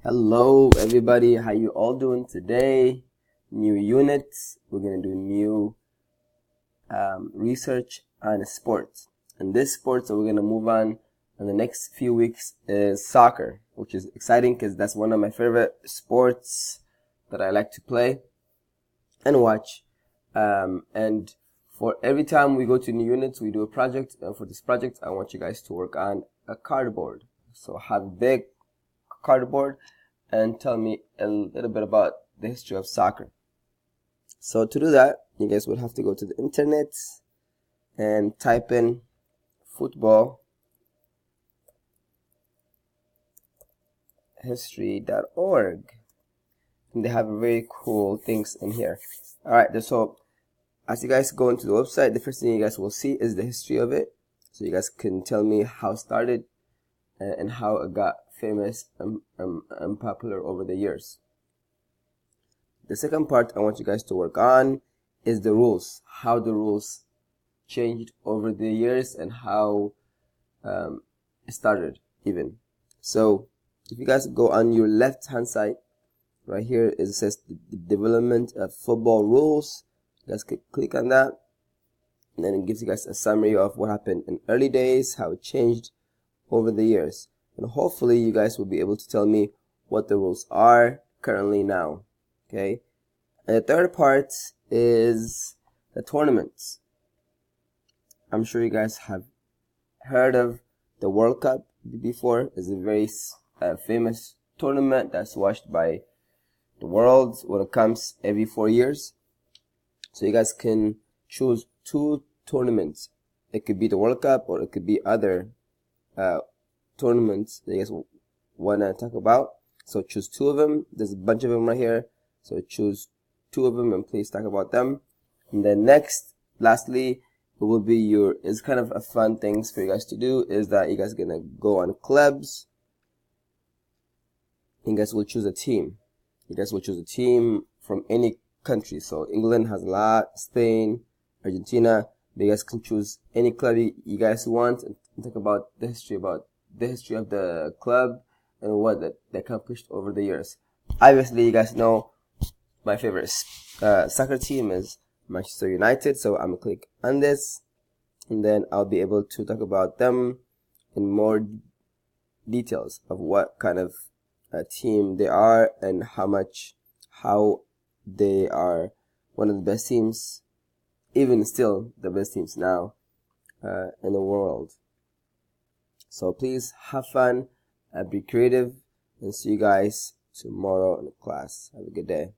Hello everybody, how you all doing today? New units. We're gonna do new research on sports. And this sport that we're gonna move on in the next few weeks is soccer, which is exciting because that's one of my favorite sports that I like to play and watch. And for every time we go to new units, we do a project. And for this project, I want you guys to work on a cardboard. So have a big cardboard and tell me a little bit about the history of soccer. So to do that, you guys would have to go to the internet and type in football history.org, and they have very cool things in here. Alright, so as you guys go into the website, the first thing you guys will see is the history of it. So you guys can tell me how it started and how it got famous and popular over the years. The second part I want you guys to work on is the rules, how the rules changed over the years and how it started even. So if you guys go on your left hand side, right here it says the development of football rules. You guys can click on that, and then it gives you guys a summary of what happened in early days, how it changed over the years. And hopefully you guys will be able to tell me what the rules are currently now. Okay. And the third part is the tournaments. I'm sure you guys have heard of the World Cup before. It's a very famous tournament that's watched by the world when it comes every 4 years. So you guys can choose two tournaments. It could be the World Cup or it could be other tournaments that you guys want to talk about. So choose two of them. There's a bunch of them right here. So choose two of them and please talk about them. And then lastly, it will be it's kind of a fun things for you guys to do is that you guys are going to go on clubs. You guys will choose a team. You guys will choose a team from any country. So England has a lot, Spain, Argentina. You guys can choose any club you guys want and talk about the history of the club and what they accomplished over the years. Obviously, you guys know my favorite soccer team is Manchester United, so I'm gonna click on this, and then I'll be able to talk about them in more details of what kind of team they are and how they are one of the best teams, even still the best teams now in the world. So please have fun, be creative, and see you guys tomorrow in the class. Have a good day.